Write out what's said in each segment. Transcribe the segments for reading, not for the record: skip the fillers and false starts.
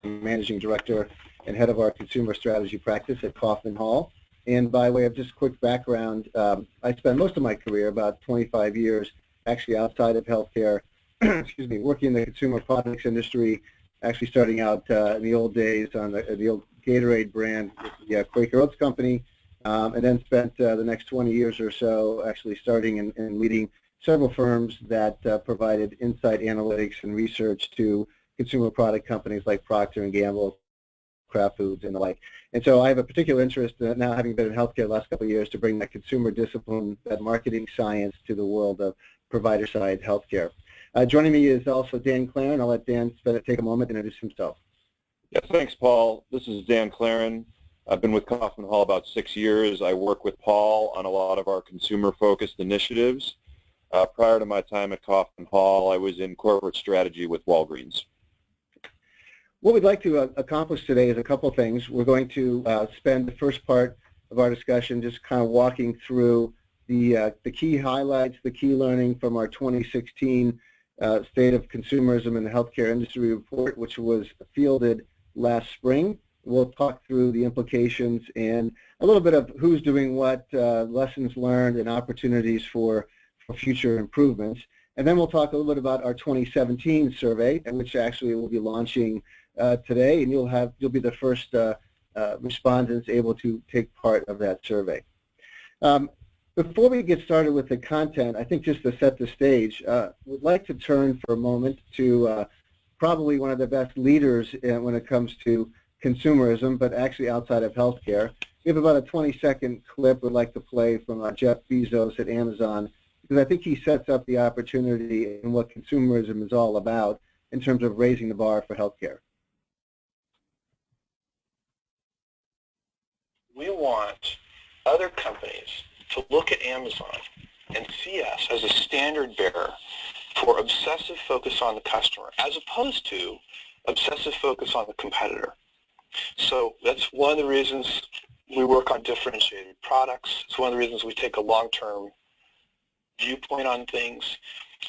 Managing Director and Head of our Consumer Strategy Practice at Kaufman Hall. And by way of just quick background, I spent most of my career, about 25 years, actually outside of healthcare, excuse me, working in the consumer products industry, actually starting out in the old days on the old Gatorade brand with the Quaker Oats Company, and then spent the next 20 years or so actually starting and leading several firms that provided insight analytics and research to consumer product companies like Procter & Gamble, Kraft Foods, and the like. And so I have a particular interest now, having been in healthcare the last couple of years, to bring that consumer discipline, that marketing science to the world of provider-side healthcare. Joining me is also Dan Clarin. I'll let Dan take a moment and introduce himself. Yeah, thanks, Paul. This is Dan Clarin. I've been with Kaufman Hall about 6 years. I work with Paul on a lot of our consumer-focused initiatives. Prior to my time at Kaufman Hall, I was in corporate strategy with Walgreens. What we'd like to accomplish today is a couple things. We're going to spend the first part of our discussion just kind of walking through the key highlights, the key learning from our 2016 State of Consumerism in the Healthcare Industry report, which was fielded last spring. We'll talk through the implications and a little bit of who's doing what, lessons learned, and opportunities for future improvements. And then we'll talk a little bit about our 2017 survey, which actually will be launching today, and you'll be the first respondents able to take part of that survey. Before we get started with the content, I think just to set the stage, we'd like to turn for a moment to probably one of the best leaders when it comes to consumerism, but actually outside of healthcare. We have about a 20-second clip we'd like to play from Jeff Bezos at Amazon, because I think he sets up the opportunity and what consumerism is all about in terms of raising the bar for healthcare. We want other companies to look at Amazon and see us as a standard bearer for obsessive focus on the customer, as opposed to obsessive focus on the competitor. So that's one of the reasons we work on differentiated products. It's one of the reasons we take a long-term viewpoint on things.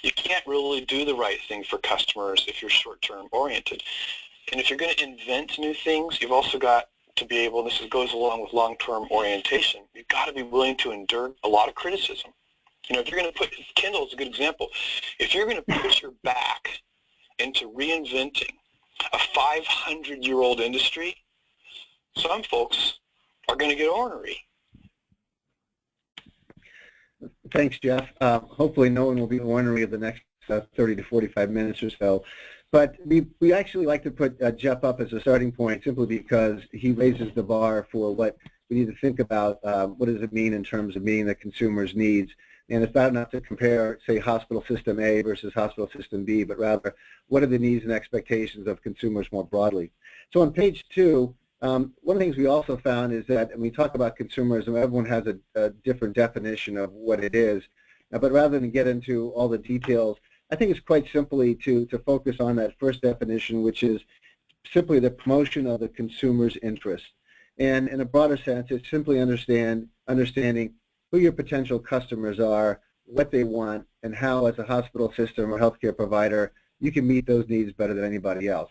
You can't really do the right thing for customers if you're short-term oriented. And if you're going to invent new things, you've also got to be able, this goes along with long-term orientation, you've got to be willing to endure a lot of criticism. You know, if you're going to put, Kindle is a good example, if you're going to put your back into reinventing a 500-year-old industry, some folks are going to get ornery. Thanks, Jeff. Hopefully no one will be ornery of the next 30 to 45 minutes or so. But we actually like to put Jeff up as a starting point simply because he raises the bar for what we need to think about. What does it mean in terms of meeting the consumer's needs? And it's not enough to compare, say, hospital system A versus hospital system B, but rather what are the needs and expectations of consumers more broadly. So on page 2, one of the things we also found is that when we talk about consumerism, everyone has a different definition of what it is. But rather than get into all the details, I think it's quite simply to focus on that first definition, which is simply the promotion of the consumer's interest. And in a broader sense, it's simply understanding who your potential customers are, what they want, and how, as a hospital system or healthcare provider, you can meet those needs better than anybody else.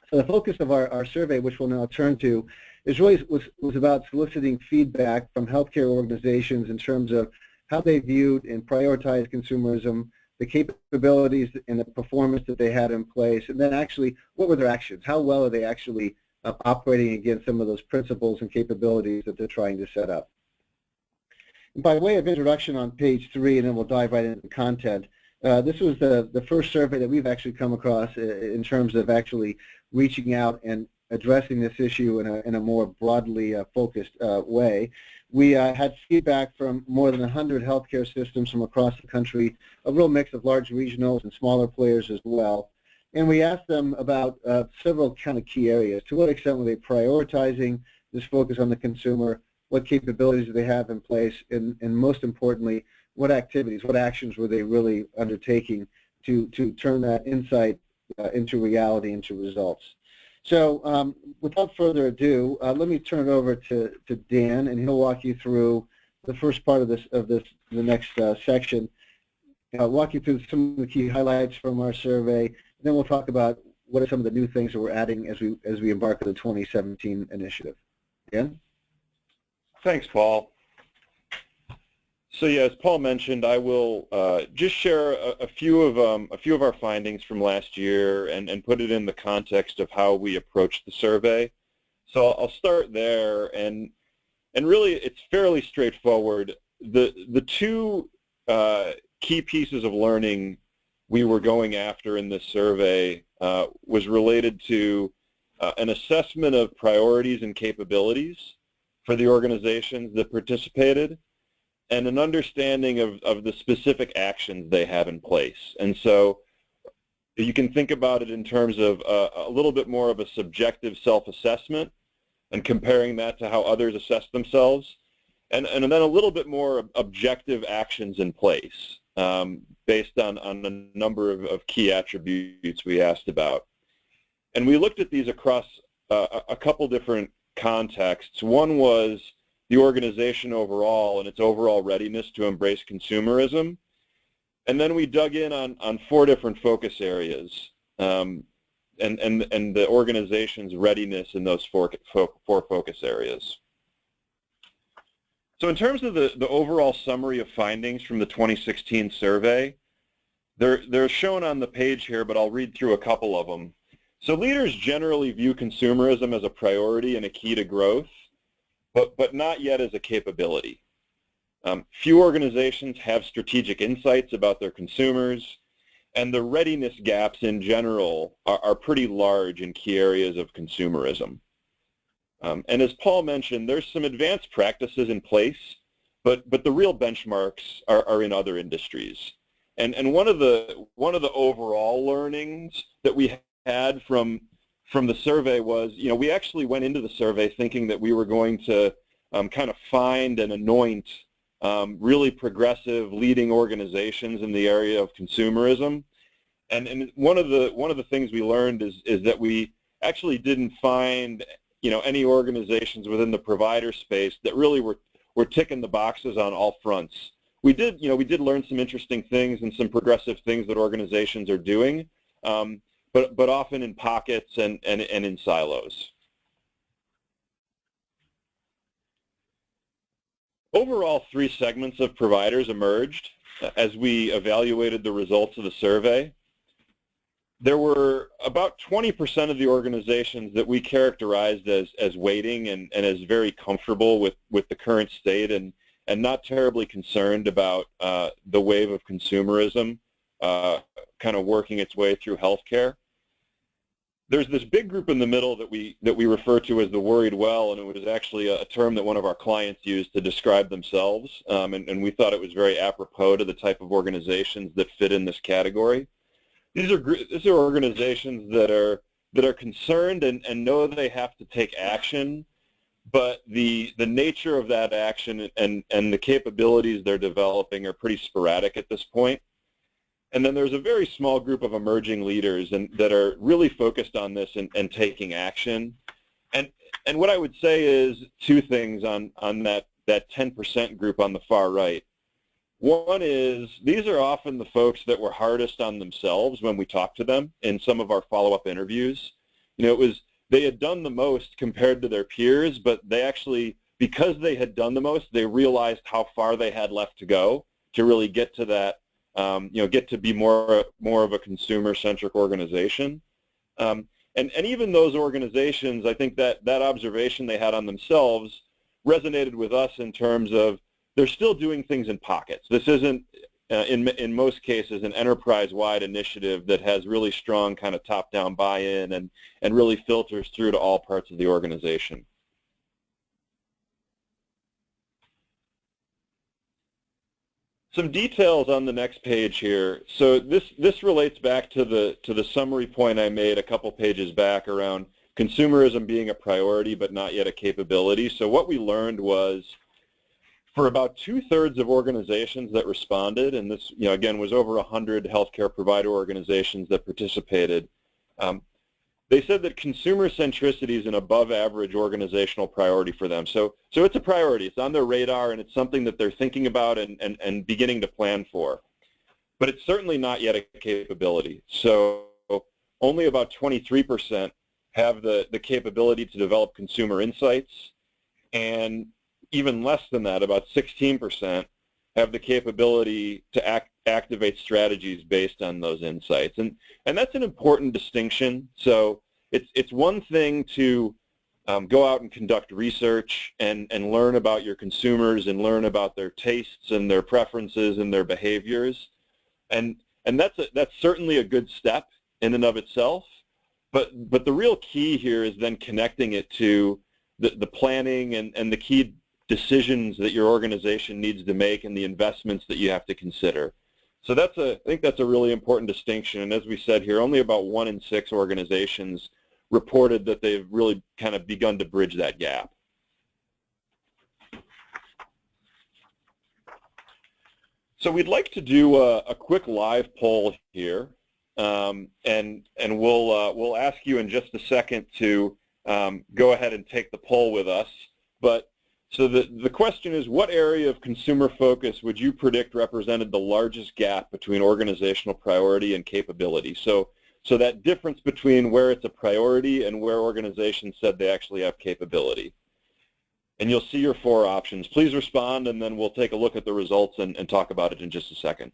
So the focus of our survey, which we'll now turn to, is really was about soliciting feedback from healthcare organizations in terms of how they viewed and prioritized consumerism, the capabilities and the performance that they had in place, and then actually what were their actions? How well are they actually operating against some of those principles and capabilities that they're trying to set up? And by way of introduction on page 3, and then we'll dive right into the content, this was the first survey that we've actually come across in terms of actually reaching out and addressing this issue in a more broadly focused way. We had feedback from more than 100 healthcare systems from across the country, a real mix of large regionals and smaller players as well. And we asked them about several kind of key areas. To what extent were they prioritizing this focus on the consumer? What capabilities do they have in place? And most importantly, what activities, what actions were they really undertaking to turn that insight into reality, into results? So without further ado, let me turn it over to Dan, and he'll walk you through the first part of the next section. Walk you through some of the key highlights from our survey. Then we'll talk about what are some of the new things that we're adding as we embark on the 2017 initiative? Dan? Thanks, Paul. So yeah, as Paul mentioned, I will just share a few of our findings from last year and put it in the context of how we approached the survey. So I'll start there, and really it's fairly straightforward. The two key pieces of learning we were going after in this survey was related to an assessment of priorities and capabilities for the organizations that participated, and an understanding of the specific actions they have in place. And so you can think about it in terms of a little bit more of a subjective self-assessment and comparing that to how others assess themselves, and then a little bit more objective actions in place based on a number of key attributes we asked about. And we looked at these across a couple different contexts. One was the organization overall and its overall readiness to embrace consumerism. And then we dug in on four different focus areas and the organization's readiness in those four focus areas. So in terms of the overall summary of findings from the 2016 survey, they're shown on the page here, but I'll read through a couple of them. So leaders generally view consumerism as a priority and a key to growth, but not yet as a capability. Few organizations have strategic insights about their consumers, and the readiness gaps in general are pretty large in key areas of consumerism. And as Paul mentioned, there's some advanced practices in place, but the real benchmarks are in other industries. And one of the overall learnings that we had from the survey was, we actually went into the survey thinking that we were going to kind of find and anoint really progressive leading organizations in the area of consumerism. And one of the things we learned is that we actually didn't find any organizations within the provider space that really were ticking the boxes on all fronts. We did learn some interesting things and some progressive things that organizations are doing, but often in pockets and in silos. Overall, three segments of providers emerged as we evaluated the results of the survey. There were about 20% of the organizations that we characterized as waiting and as very comfortable with the current state and not terribly concerned about the wave of consumerism kind of working its way through healthcare. There's this big group in the middle that we refer to as the worried well, and it was actually a term that one of our clients used to describe themselves, and we thought it was very apropos to the type of organizations that fit in this category. These are organizations that are concerned and know they have to take action, but the nature of that action and the capabilities they're developing are pretty sporadic at this point. And then there's a very small group of emerging leaders that are really focused on this and taking action. And what I would say is two things on that 10% group on the far right. One is these are often the folks that were hardest on themselves when we talked to them in some of our follow-up interviews. They had done the most compared to their peers, but they actually, because they had done the most, they realized how far they had left to go to really get to that, get to be more of a consumer-centric organization. And even those organizations, I think that observation they had on themselves resonated with us in terms of they're still doing things in pockets. This isn't, in most cases, an enterprise-wide initiative that has really strong kind of top-down buy-in and really filters through to all parts of the organization. Some details on the next page here. So this relates back to the summary point I made a couple pages back around consumerism being a priority but not yet a capability. So what we learned was for about 2/3 of organizations that responded, and this again was over 100 healthcare provider organizations that participated, they said that consumer centricity is an above average organizational priority for them. So it's a priority. It's on their radar, and it's something that they're thinking about and beginning to plan for. But it's certainly not yet a capability. So only about 23% have the capability to develop consumer insights, and even less than that, about 16%, have the capability to activate strategies based on those insights. And that's an important distinction. So it's one thing to go out and conduct research and learn about your consumers and learn about their tastes and their preferences and their behaviors. And that's certainly a good step in and of itself. But the real key here is then connecting it to the planning and the key decisions that your organization needs to make and the investments that you have to consider. So I think that's a really important distinction. And as we said here, only about 1 in 6 organizations reported that they've really kind of begun to bridge that gap. So we'd like to do a quick live poll here, and we'll ask you in just a second to go ahead and take the poll with us. But so the question is, what area of consumer focus would you predict represented the largest gap between organizational priority and capability? So that difference between where it's a priority and where organizations said they actually have capability. And you'll see your 4 options. Please respond, and then we'll take a look at the results and talk about it in just a second.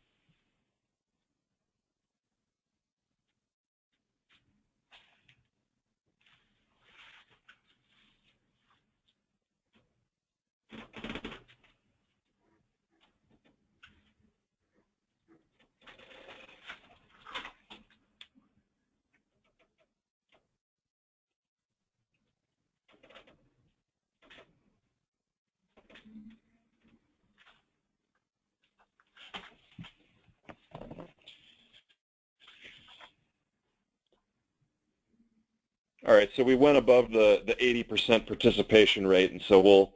All right, so we went above the 80% participation rate, and so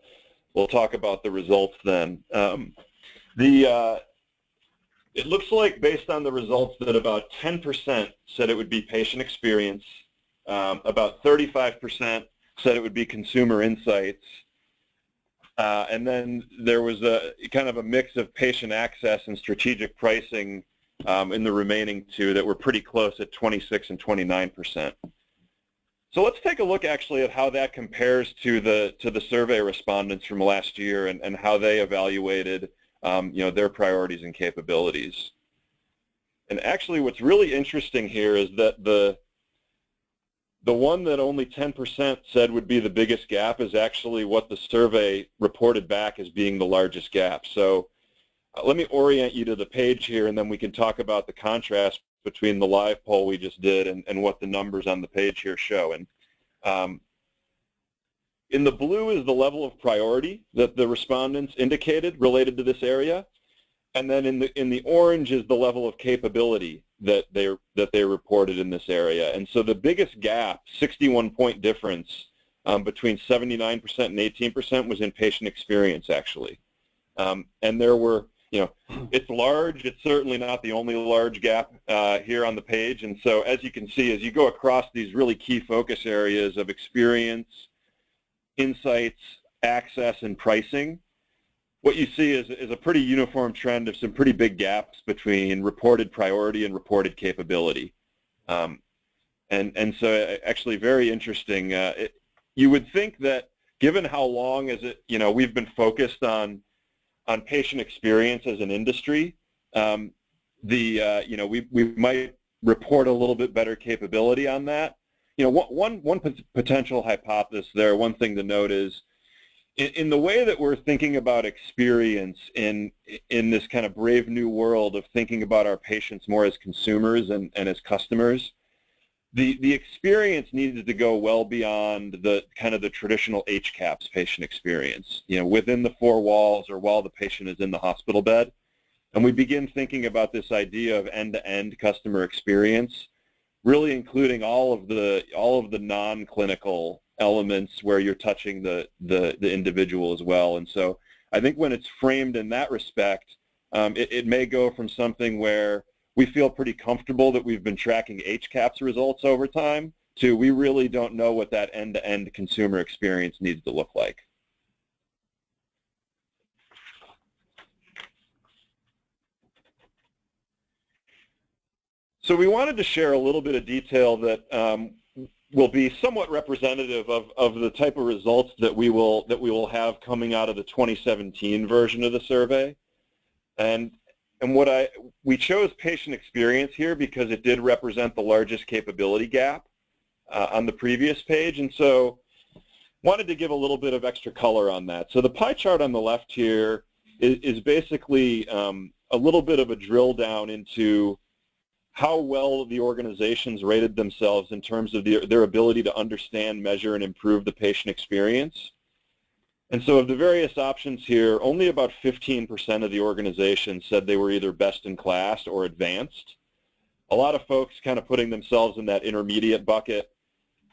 we'll talk about the results then. It looks like, based on the results, that about 10% said it would be patient experience, about 35% said it would be consumer insights, and then there was a kind of a mix of patient access and strategic pricing in the remaining 2 that were pretty close at 26 and 29%. So let's take a look actually at how that compares to the survey respondents from last year and how they evaluated their priorities and capabilities. And actually what's really interesting here is that the one that only 10% said would be the biggest gap is actually what the survey reported back as being the largest gap. So let me orient you to the page here, and then we can talk about the contrast between the live poll we just did and what the numbers on the page here show. And in the blue is the level of priority that the respondents indicated related to this area, and then in the orange is the level of capability that they reported in this area. And so the biggest gap, 61-point difference between 79% and 18%, was in patient experience actually. And there were, it's large. It's certainly not the only large gap here on the page. And so as you can see, as you go across these really key focus areas of experience, insights, access, and pricing, what you see is a pretty uniform trend of some pretty big gaps between reported priority and reported capability. And so actually very interesting. You would think that given how long we've been focused on patient experience as an industry, we might report a little bit better capability on that. One potential hypothesis there, one thing to note is in the way that we're thinking about experience in this kind of brave new world of thinking about our patients more as consumers and as customers, the experience needed to go well beyond the kind of the traditional HCAHPS patient experience, within the 4 walls or while the patient is in the hospital bed. And we begin thinking about this idea of end-to-end customer experience, really including all of the non-clinical elements where you're touching the individual as well. And so I think when it's framed in that respect, it may go from something where we feel pretty comfortable that we've been tracking HCAHPS results over time to we really don't know what that end-to-end consumer experience needs to look like. So we wanted to share a little bit of detail that will be somewhat representative of the type of results that we will have coming out of the 2017 version of the survey. And we chose patient experience here because it did represent the largest capability gap on the previous page, and so wanted to give a little bit of extra color on that. So the pie chart on the left here is basically a little bit of a drill down into how well the organizations rated themselves in terms of their ability to understand, measure, and improve the patient experience. And so of the various options here, only about 15% of the organizations said they were either best in class or advanced. A lot of folks kind of putting themselves in that intermediate bucket,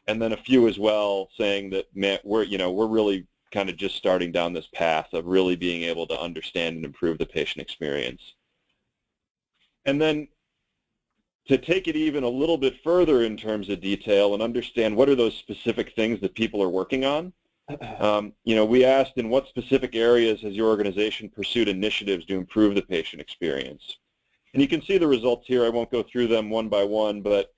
and then a few as well saying that, man, we're really kind of just starting down this path of really being able to understand and improve the patient experience. And then to take it even a little bit further in terms of detail and understand what are those specific things that people are working on, we asked, in what specific areas has your organization pursued initiatives to improve the patient experience? And you can see the results here. I won't go through them one by one, but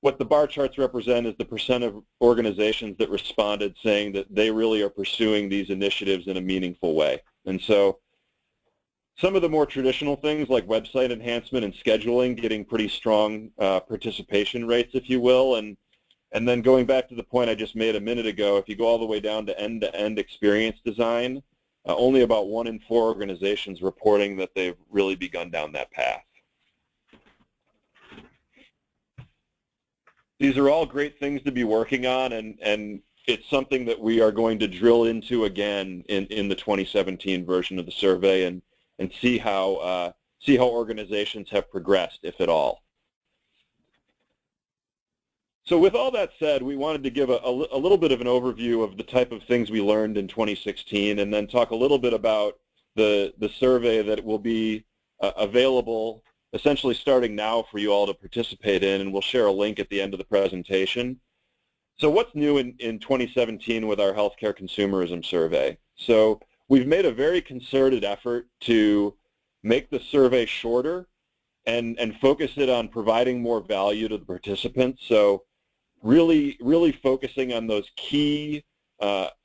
what the bar charts represent is the percent of organizations that responded saying that they really are pursuing these initiatives in a meaningful way. And so some of the more traditional things like website enhancement and scheduling getting pretty strong participation rates, if you will, and then going back to the point I just made a minute ago, if you go all the way down to end-to-end experience design, only about 1 in 4 organizations reporting that they've really begun down that path. These are all great things to be working on, and it's something that we are going to drill into again in the 2017 version of the survey and see how organizations have progressed, if at all. So with all that said, we wanted to give a little bit of an overview of the type of things we learned in 2016 and then talk a little bit about the survey that will be available essentially starting now for you all to participate in, and we'll share a link at the end of the presentation. So what's new in 2017 with our healthcare consumerism survey? So we've made a very concerted effort to make the survey shorter and focus it on providing more value to the participants. So really focusing on those key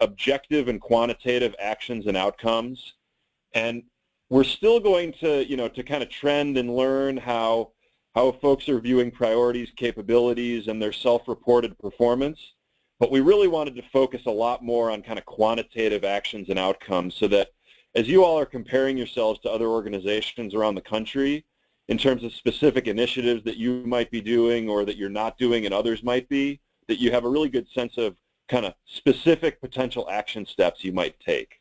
objective and quantitative actions and outcomes. And we're still going to, to kind of trend and learn how folks are viewing priorities, capabilities, and their self-reported performance. But we really wanted to focus a lot more on kind of quantitative actions and outcomes so that as you all are comparing yourselves to other organizations around the country in terms of specific initiatives that you might be doing or that you're not doing and others might be, that you have a really good sense of kind of specific potential action steps you might take.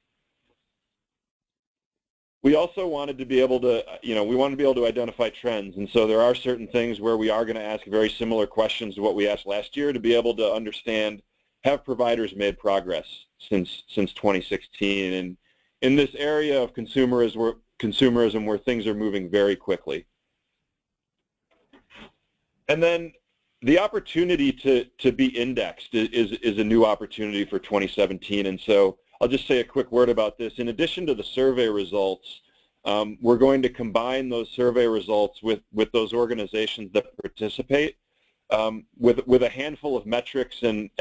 We also wanted to be able to, identify trends, and so there are certain things where we are going to ask very similar questions to what we asked last year to be able to understand, have providers made progress since 2016, and in this area of consumerism where things are moving very quickly. And then the opportunity to be indexed is a new opportunity for 2017, and so I'll just say a quick word about this. In addition to the survey results, we're going to combine those survey results with those organizations that participate with a handful of metrics and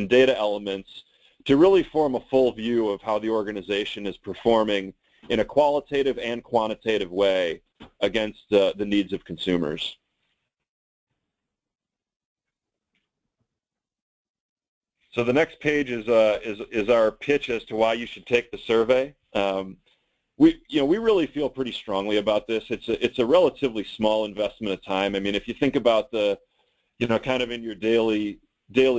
data elements to really form a full view of how the organization is performing in a qualitative and quantitative way against the needs of consumers. So the next page is our pitch as to why you should take the survey. We really feel pretty strongly about this. It's a relatively small investment of time. I mean, if you think about the, kind of in your daily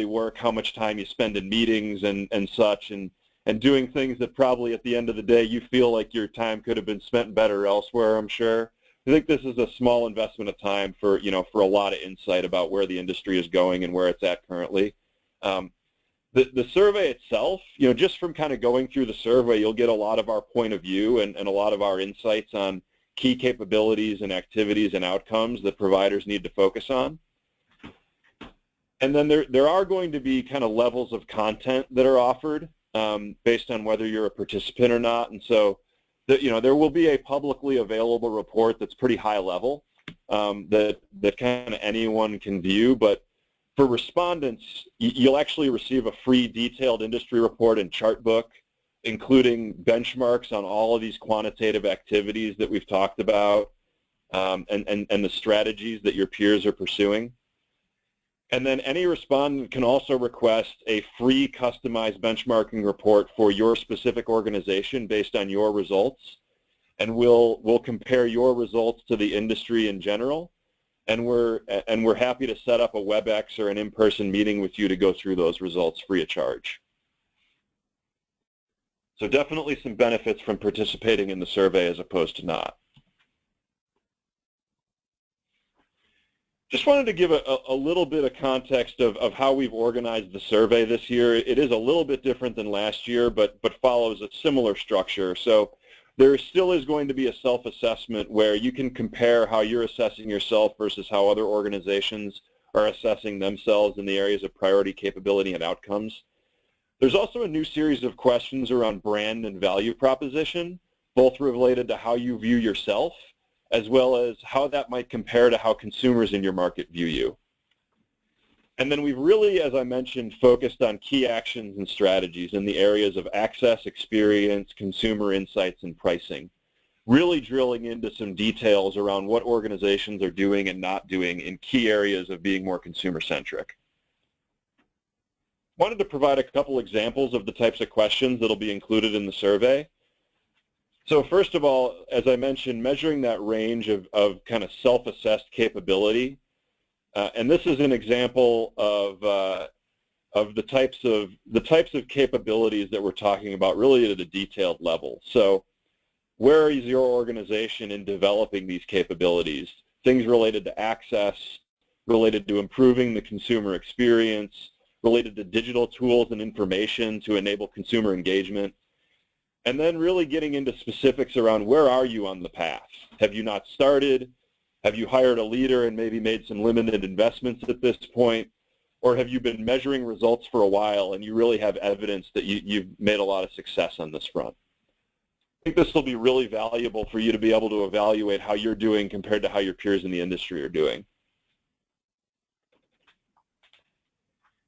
work, how much time you spend in meetings and such, and doing things that probably at the end of the day you feel like your time could have been spent better elsewhere, I'm sure. I think this is a small investment of time for a lot of insight about where the industry is going and where it's at currently. The survey itself, just from kind of going through the survey, you'll get a lot of our point of view and a lot of our insights on key capabilities and activities and outcomes that providers need to focus on. And then there are going to be kind of levels of content that are offered based on whether you're a participant or not. And so, there will be a publicly available report that's pretty high level. that kind of anyone can view. But for respondents, you'll actually receive a free detailed industry report and chart book, including benchmarks on all of these quantitative activities that we've talked about, and the strategies that your peers are pursuing. And then any respondent can also request a free customized benchmarking report for your specific organization based on your results. And we'll compare your results to the industry in general. And we're happy to set up a WebEx or an in-person meeting with you to go through those results free of charge. So definitely some benefits from participating in the survey as opposed to not. Just wanted to give a little bit of context of how we've organized the survey this year. It is a little bit different than last year, but follows a similar structure. So there still is going to be a self-assessment where you can compare how you're assessing yourself versus how other organizations are assessing themselves in the areas of priority, capability, and outcomes. There's also a new series of questions around brand and value proposition, both related to how you view yourself, as well as how that might compare to how consumers in your market view you. And then we've really, as I mentioned, focused on key actions and strategies in the areas of access, experience, consumer insights, and pricing, really drilling into some details around what organizations are doing and not doing in key areas of being more consumer-centric. Wanted to provide a couple examples of the types of questions that will be included in the survey. So first of all, as I mentioned, measuring that range of kind of self-assessed capability. And this is an example of the types of capabilities that we're talking about really at a detailed level. So where is your organization in developing these capabilities? Things related to access, related to improving the consumer experience, related to digital tools and information to enable consumer engagement. And then really getting into specifics around where are you on the path? Have you not started? Have you hired a leader and maybe made some limited investments at this point? Or have you been measuring results for a while and you really have evidence that you've made a lot of success on this front? I think this will be really valuable for you to be able to evaluate how you're doing compared to how your peers in the industry are doing.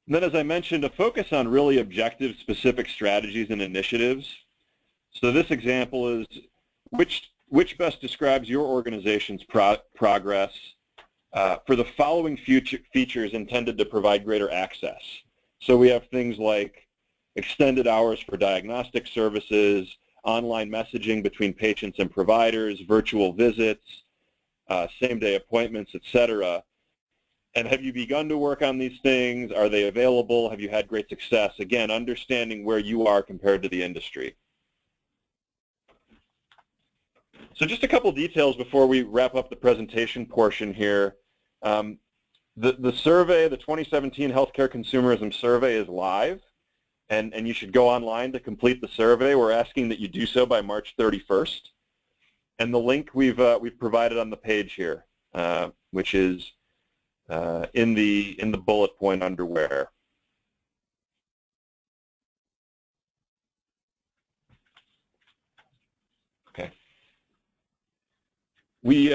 And then, as I mentioned, a focus on really objective, specific strategies and initiatives. So this example is which best describes your organization's progress for the following features intended to provide greater access. So we have things like extended hours for diagnostic services, online messaging between patients and providers, virtual visits, same-day appointments, etc. And have you begun to work on these things? Are they available? Have you had great success? Again, understanding where you are compared to the industry. So just a couple details before we wrap up the presentation portion here. The survey, the 2017 Healthcare Consumerism Survey is live, and you should go online to complete the survey. We're asking that you do so by March 31st. And the link we've provided on the page here, which is in the bullet point under where. Okay. We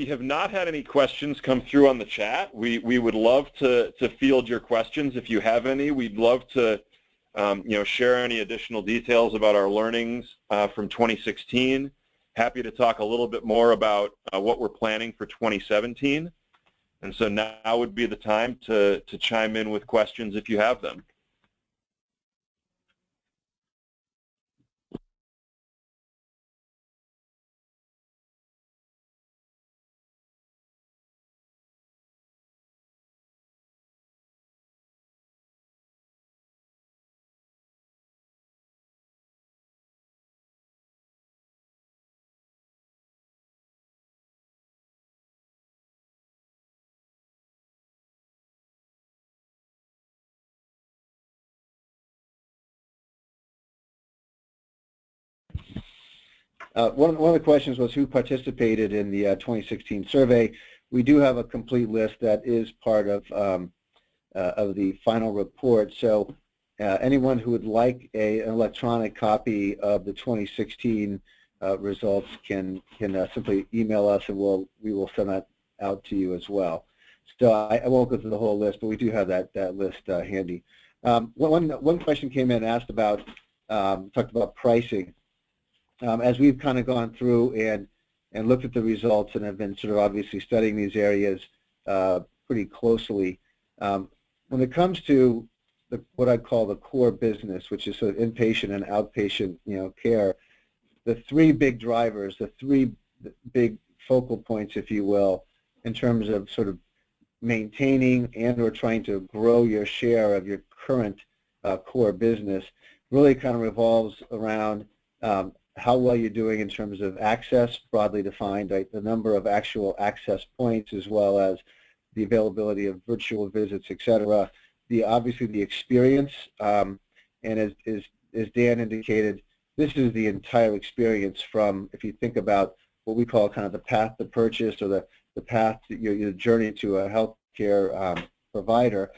have not had any questions come through on the chat. We would love to field your questions if you have any. We'd love to share any additional details about our learnings from 2016. Happy to talk a little bit more about what we're planning for 2017. And so now would be the time to chime in with questions if you have them. One of the questions was who participated in the 2016 survey. We do have a complete list that is part of the final report. So anyone who would like an electronic copy of the 2016 results can simply email us, and we will send that out to you as well. So I won't go through the whole list, but we do have that list handy. One question came in and asked about, talked about pricing. As we've kind of gone through and looked at the results and have been sort of obviously studying these areas pretty closely, when it comes to what I call the core business, which is sort of inpatient and outpatient, care, the three big drivers, the three big focal points, if you will, in terms of sort of maintaining and or trying to grow your share of your current core business, really kind of revolves around how well you're doing in terms of access, broadly defined, right? The number of actual access points, as well as the availability of virtual visits, et cetera. Obviously the experience, and as Dan indicated, this is the entire experience from, if you think about what we call kind of the path to purchase, or the path to your journey to a healthcare provider.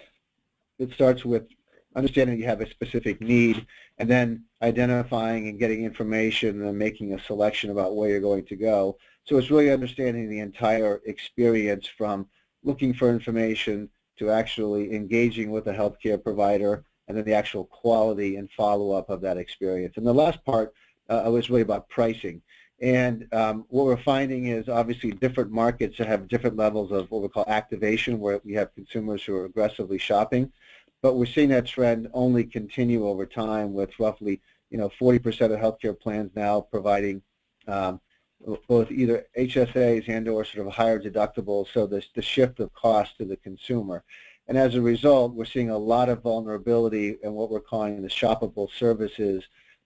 It starts with understanding you have a specific need, and then identifying and getting information and making a selection about where you're going to go. So it's really understanding the entire experience from looking for information to actually engaging with a healthcare provider, and then the actual quality and follow-up of that experience. And the last part was really about pricing. And what we're finding is obviously different markets have different levels of what we call activation, where we have consumers who are aggressively shopping. But we're seeing that trend only continue over time, with roughly 40% of healthcare plans now providing both either HSAs and or sort of higher deductibles, so the shift of cost to the consumer. And as a result, we're seeing a lot of vulnerability in what we're calling the shoppable services,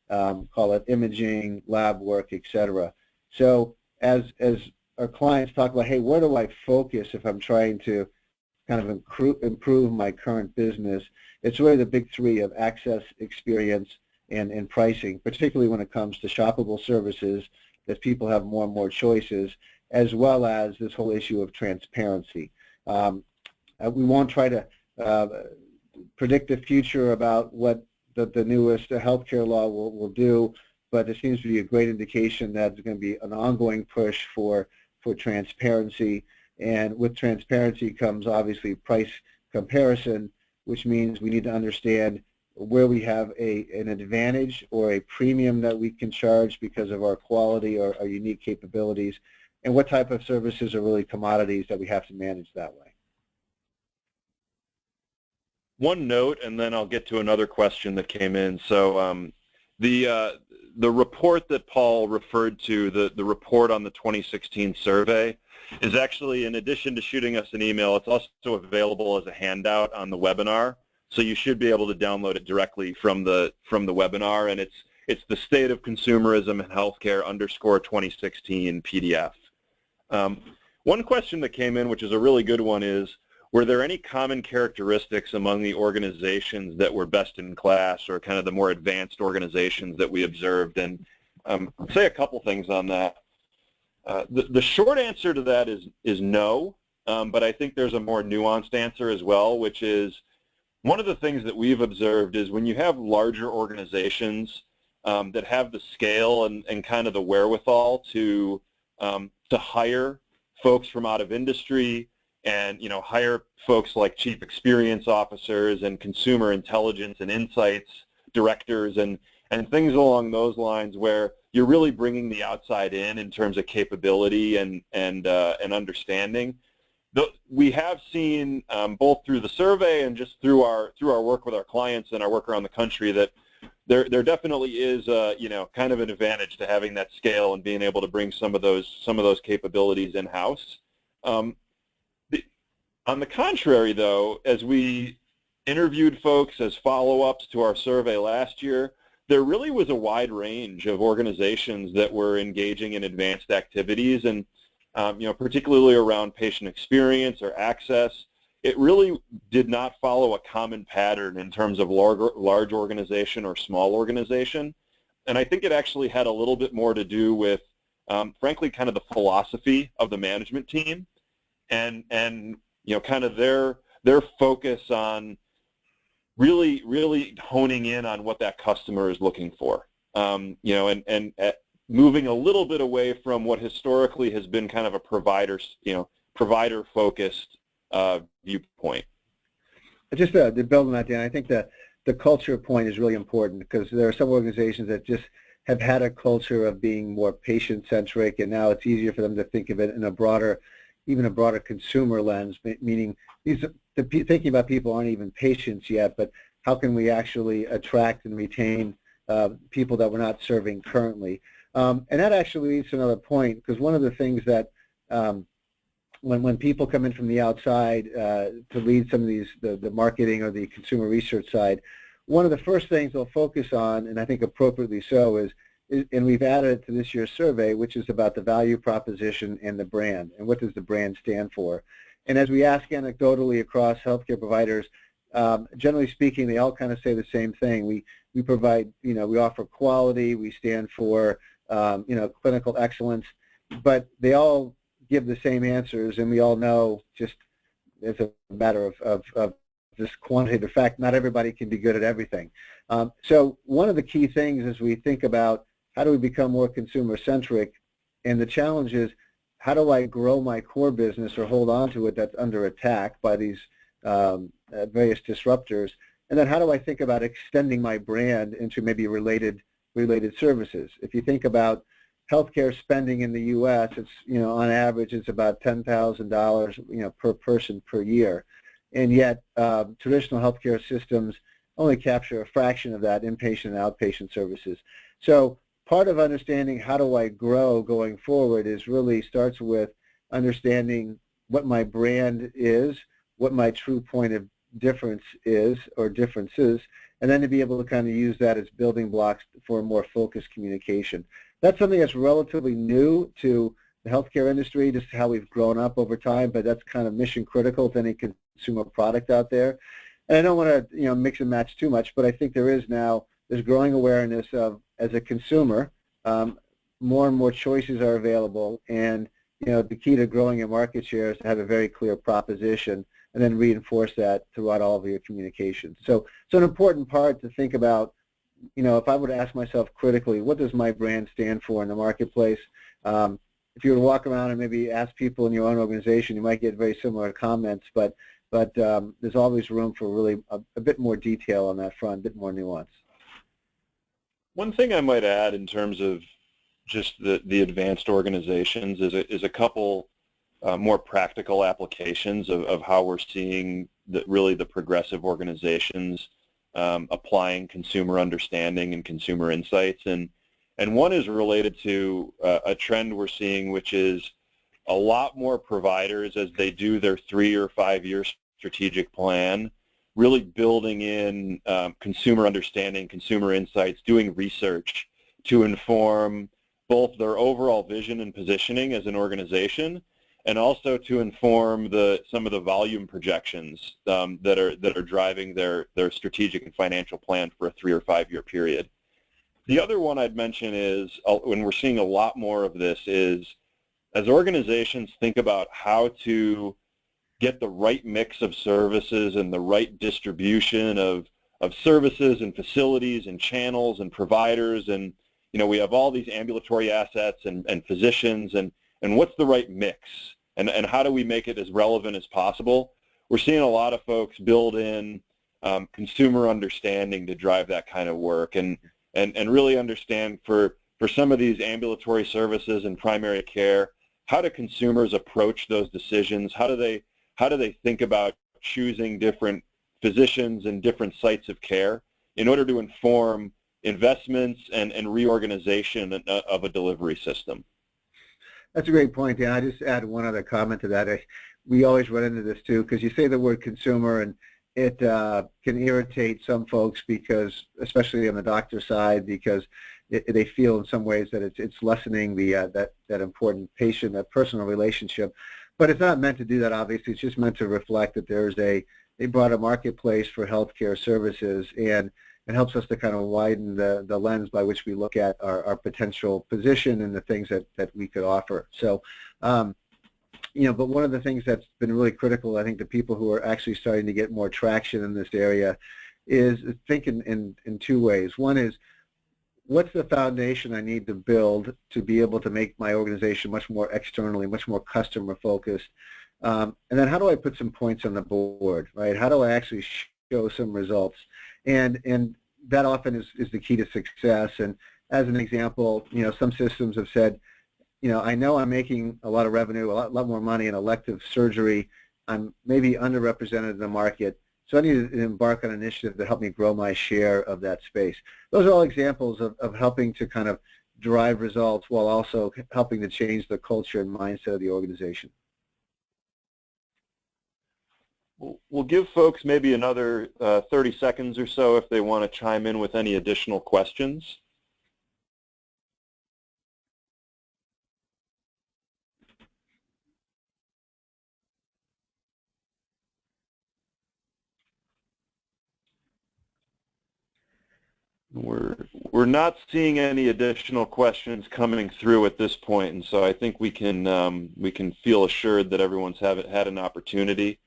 call it imaging, lab work, et cetera. So as our clients talk about, hey, where do I focus if I'm trying to kind of improve my current business, it's really the big three of access, experience, and pricing, particularly when it comes to shoppable services, as people have more and more choices, as well as this whole issue of transparency. We won't try to predict the future about what the newest healthcare law will do, but there seems to be a great indication that there's going to be an ongoing push for transparency. And with transparency comes obviously price comparison, which means we need to understand where we have an advantage or a premium that we can charge because of our quality or our unique capabilities, and what type of services are really commodities that we have to manage that way. One note, and then I'll get to another question that came in. So the report that Paul referred to, the report on the 2016 survey, is actually, in addition to shooting us an email, it's also available as a handout on the webinar. So you should be able to download it directly from the webinar, and it's the State of Consumerism in Healthcare _2016 PDF. One question that came in, which is a really good one, is, were there any common characteristics among the organizations that were best in class, or kind of the more advanced organizations that we observed? And I'll say a couple things on that. The short answer to that is no, but I think there's a more nuanced answer as well, which is, one of the things that we've observed is when you have larger organizations that have the scale and kind of the wherewithal to hire folks from out of industry, and hire folks like chief experience officers and consumer intelligence and insights directors and things along those lines, where you're really bringing the outside in terms of capability and understanding. We have seen both through the survey and just through our work with our clients and our work around the country, that there definitely is kind of an advantage to having that scale and being able to bring some of those capabilities in house. On the contrary, though, as we interviewed folks as follow-ups to our survey last year, there really was a wide range of organizations that were engaging in advanced activities, and particularly around patient experience or access. It really did not follow a common pattern in terms of large organization or small organization, and I think it actually had a little bit more to do with, frankly, kind of the philosophy of the management team, and kind of their focus on really honing in on what that customer is looking for, and moving a little bit away from what historically has been kind of a provider provider-focused viewpoint. Just to build on that, Dan, I think that the culture point is really important because there are some organizations that just have had a culture of being more patient-centric, and now it's easier for them to think of it in a broader, even a broader consumer lens, meaning thinking about people aren't even patients yet, but how can we actually attract and retain people that we're not serving currently? And that actually leads to another point, because one of the things that when people come in from the outside to lead some of these, the marketing or the consumer research side, one of the first things they'll focus on, and I think appropriately so, is and we've added it to this year's survey, which is about the value proposition and the brand, and what does the brand stand for. And as we ask anecdotally across healthcare providers, generally speaking, they all kind of say the same thing. We provide, we offer quality, we stand for, clinical excellence, but they all give the same answers, and we all know, just as a matter of just quantitative fact, not everybody can be good at everything. So one of the key things as we think about how do we become more consumer-centric, and the challenge is how do I grow my core business or hold on to it that's under attack by these various disruptors, and then how do I think about extending my brand into maybe related services? If you think about healthcare spending in the U.S., it's on average it's about $10,000 per person per year, and yet traditional healthcare systems only capture a fraction of that, inpatient and outpatient services. So part of understanding how do I grow going forward is really starts with understanding what my brand is, what my true point of difference is or differences, and then to be able to kind of use that as building blocks for a more focused communication. That's something that's relatively new to the healthcare industry, just how we've grown up over time, but that's kind of mission critical to any consumer product out there. And I don't want to mix and match too much, but I think there's growing awareness of, as a consumer, more and more choices are available, and the key to growing your market share is to have a very clear proposition and then reinforce that throughout all of your communications. So an important part to think about, if I were to ask myself critically, what does my brand stand for in the marketplace? If you were to walk around and maybe ask people in your own organization, you might get very similar comments, but there's always room for really a bit more detail on that front, a bit more nuance. One thing I might add in terms of just the advanced organizations is a couple more practical applications of how we're seeing really the progressive organizations applying consumer understanding and consumer insights. And one is related to a trend we're seeing, which is a lot more providers, as they do their 3 or 5 year strategic plan, really building in consumer understanding, consumer insights, doing research to inform both their overall vision and positioning as an organization, and also to inform some of the volume projections that are driving their strategic and financial plan for a 3 or 5 year period. The other one I'd mention is, when we're seeing a lot more of this, is as organizations think about how to get the right mix of services and the right distribution of services and facilities and channels and providers, and we have all these ambulatory assets and physicians, and what's the right mix, and how do we make it as relevant as possible? We're seeing a lot of folks build in consumer understanding to drive that kind of work, and really understand for some of these ambulatory services and primary care, how do consumers approach those decisions? How do they think about choosing different physicians and different sites of care in order to inform investments and reorganization of a delivery system? That's a great point, Dan. I just add one other comment to that. We always run into this too, because you say the word consumer, and it can irritate some folks, because, especially on the doctor side, because they feel in some ways that it's lessening that important patient, that personal relationship. But it's not meant to do that, obviously. It's just meant to reflect that there's a broader marketplace for healthcare services, and it helps us to kind of widen the lens by which we look at our potential position and the things that we could offer. So, but one of the things that's been really critical, I think, to people who are actually starting to get more traction in this area is thinking in two ways. One is, what's the foundation I need to build to be able to make my organization much more externally, much more customer focused? And then how do I put some points on the board, right? How do I actually show some results? And that often is the key to success. And as an example, some systems have said, I know I'm making a lot of revenue, a lot more money in elective surgery. I'm maybe underrepresented in the market, so I need to embark on an initiative to help me grow my share of that space. Those are all examples of helping to kind of drive results while also helping to change the culture and mindset of the organization. We'll give folks maybe another 30 seconds or so if they want to chime in with any additional questions. We're not seeing any additional questions coming through at this point, and so I think we can feel assured that everyone's had an opportunity.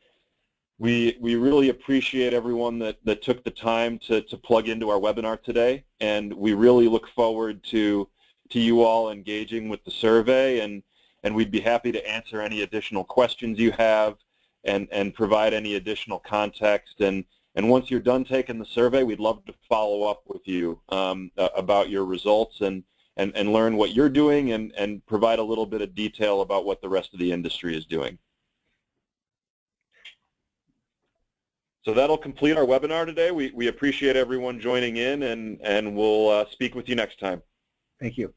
We really appreciate everyone that took the time to plug into our webinar today, and we really look forward to you all engaging with the survey, and we'd be happy to answer any additional questions you have and provide any additional context. And once you're done taking the survey, we'd love to follow up with you about your results and learn what you're doing and provide a little bit of detail about what the rest of the industry is doing. So that'll complete our webinar today. We appreciate everyone joining in, and we'll speak with you next time. Thank you.